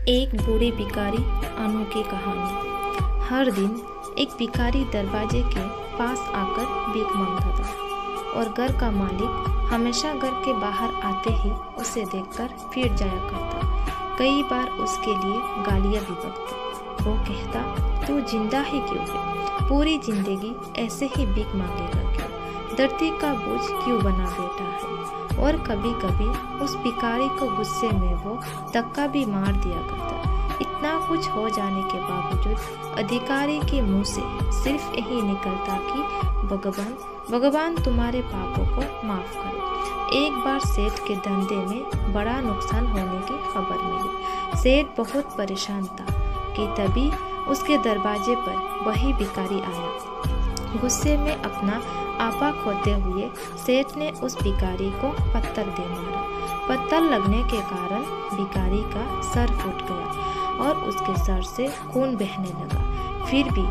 एक बूढ़ी भिखारी अनोखी कहानी। हर दिन एक भिखारी दरवाजे के पास आकर भीख मांगता था और घर का मालिक हमेशा घर के बाहर आते ही उसे देखकर फिर जाया करता। कई बार उसके लिए गालियां भी बकता। वो कहता, तू जिंदा ही क्यों है? पूरी जिंदगी ऐसे ही भीख मांगेगा क्यों? धरती का बोझ क्यों बना बैठा है? और कभी कभी उस भिखारी को गुस्से में वो धक्का भी मार दिया करता। इतना कुछ हो जाने के बावजूद अधिकारी के मुंह से सिर्फ यही निकलता कि भगवान तुम्हारे पापों को माफ करे। एक बार सेठ के धंधे में बड़ा नुकसान होने की खबर मिली। सेठ बहुत परेशान था कि तभी उसके दरवाजे पर वही भिखारी आया। गुस्से में अपना आपा खोते हुए सेठ ने उस भिखारी को पत्थर दे मारा। पत्थर लगने के कारण भिखारी का सर फूट गया और उसके सर से खून बहने लगा। फिर भी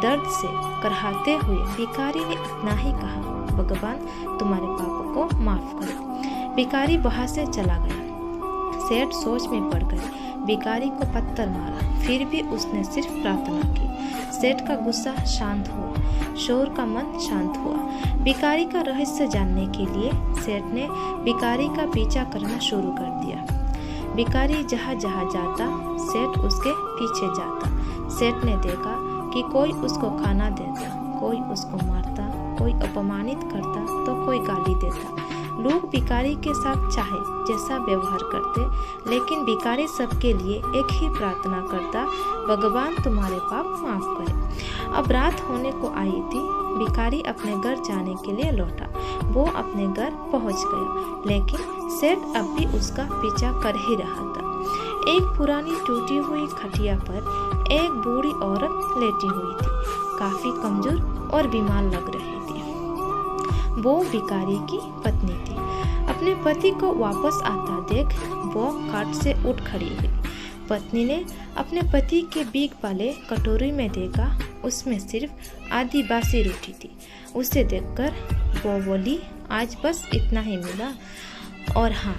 दर्द से कराहते हुए भिखारी ने इतना ही कहा, भगवान तुम्हारे पापों को माफ करो। भिखारी वहां से चला गया। सेठ सोच में पड़ गए। भिखारी को पत्थर मारा, फिर भी उसने सिर्फ प्रार्थना की। सेठ का गुस्सा शांत हुआ, शोर का मन शांत हुआ। भिखारी का रहस्य जानने के लिए सेठ ने भिखारी का पीछा करना शुरू कर दिया। भिखारी जहाँ जहाँ जाता, सेठ उसके पीछे जाता। सेठ ने देखा कि कोई उसको खाना देता, कोई उसको मारता, कोई अपमानित करता तो कोई गाली देता। लोग भिखारी के साथ चाहे जैसा व्यवहार करते, लेकिन भिखारी सबके लिए एक ही प्रार्थना करता, भगवान तुम्हारे पाप माफ करे। अब रात होने को आई थी। भिखारी अपने घर जाने के लिए लौटा। वो अपने घर पहुंच गया, लेकिन सेठ अब भी उसका पीछा कर ही रहा था। एक पुरानी टूटी हुई खटिया पर एक बूढ़ी औरत लेटी हुई थी। काफी कमजोर और बीमार लग रही थी। वो भिखारी की पत्नी थी। अपने पति को वापस आता देख वो खाट से उठ खड़ी हुई। पत्नी ने अपने पति के भीख वाले कटोरी में देखा, उसमें सिर्फ आधी बासी रोटी थी। उसे देखकर वो बोली, आज बस इतना ही मिला। और हाँ,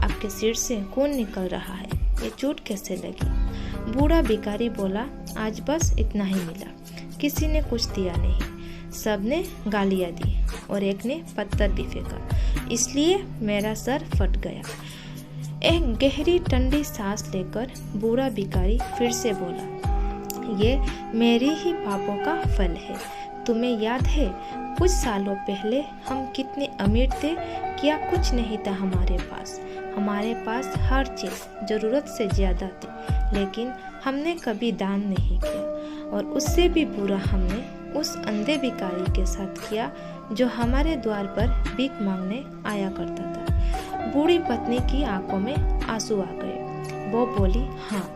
आपके सिर से खून निकल रहा है, ये चोट कैसे लगी? बूढ़ा भिखारी बोला, आज बस इतना ही मिला। किसी ने कुछ दिया नहीं, सबने गालियां दी और एक ने पत्थर भी फेंका, इसलिए मेरा सर फट गया। एक गहरी ठंडी सांस लेकर बूढ़ा भिखारी फिर से बोला, ये मेरी ही पापों का फल है। तुम्हें याद है कुछ सालों पहले हम कितने अमीर थे? क्या कुछ नहीं था हमारे पास। हमारे पास हर चीज जरूरत से ज्यादा थी, लेकिन हमने कभी दान नहीं किया। और उससे भी बुरा हमने उस अंधे भिखारी के साथ किया जो हमारे द्वार पर भीख मांगने आया करता था। बूढ़ी पत्नी की आंखों में आंसू आ गए। वो बोली, हाँ,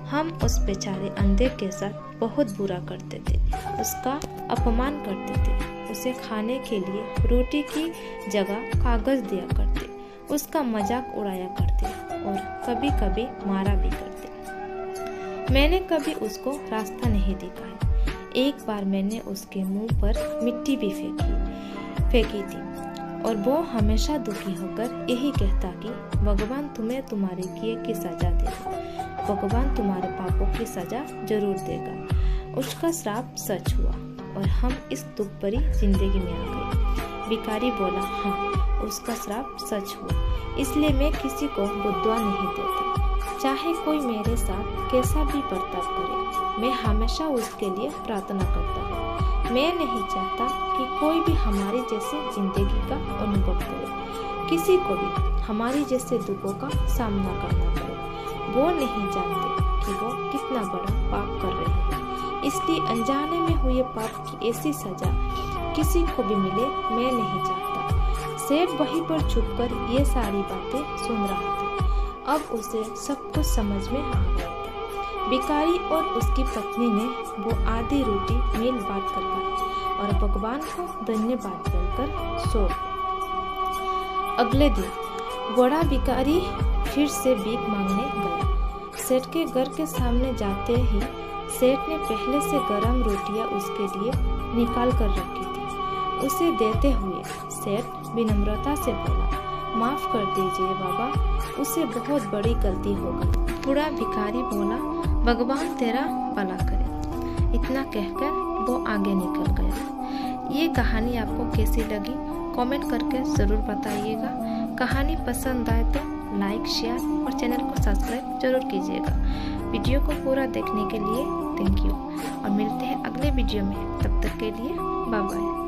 हम उस बेचारे अंधे के साथ बहुत बुरा करते थे, उसका अपमान करते थे, उसे खाने के लिए रोटी की जगह कागज दिया करते, उसका मजाक उड़ाया करते और कभी कभी मारा भी करते। मैंने कभी उसको रास्ता नहीं दिखाया। एक बार मैंने उसके मुंह पर मिट्टी भी फेंकी थी और वो हमेशा दुखी होकर यही कहता कि भगवान तुम्हें तुम्हारे किए की सजा देगा, भगवान तुम्हारे पापों की सजा जरूर देगा। उसका श्राप सच हुआ और हम इस दुख भरी जिंदगी में आ गए। भिखारी बोला, हाँ, उसका श्राप सच हुआ, इसलिए मैं किसी को बद्दुआ नहीं देता। चाहे कोई मेरे साथ कैसा भी बर्ताव करे, मैं हमेशा उसके लिए प्रार्थना करता हूँ। मैं नहीं चाहता कि कोई भी हमारी जैसे जिंदगी का अनुभव करे, किसी को भी हमारी जैसे दुखों का सामना करना पड़े। वो नहीं जानते कि वो कितना बड़ा पाप कर रहे हैं, इसलिए अनजाने में हुए पाप की ऐसी सजा किसी को भी मिले मैं नहीं चाहता। सेठ वहीं पर छुपकर ये सारी बातें सुन रहा था। अब उसे सब कुछ समझ में आ गया था। भिखारी और उसकी पत्नी ने वो आधी रोटी मेल बांट कर खाई और भगवान को धन्यवाद बोलकर सो गए। अगले दिन बड़ा भिखारी फिर से भीख मांगने गया। सेठ के घर के सामने जाते ही सेठ ने पहले से गरम रोटियां उसके लिए निकाल कर रखी थी। उसे देते हुए सेठ विनम्रता से बोला, माफ़ कर दीजिए बाबा, उसे बहुत बड़ी गलती हो गई। बूढ़ा भिखारी बोला, भगवान तेरा भला करे। इतना कहकर वो आगे निकल गया। ये कहानी आपको कैसी लगी कमेंट करके ज़रूर बताइएगा। कहानी पसंद आए तो लाइक, शेयर और चैनल को सब्सक्राइब जरूर कीजिएगा। वीडियो को पूरा देखने के लिए थैंक यू और मिलते हैं अगले वीडियो में। तब तक के लिए बाय बाय।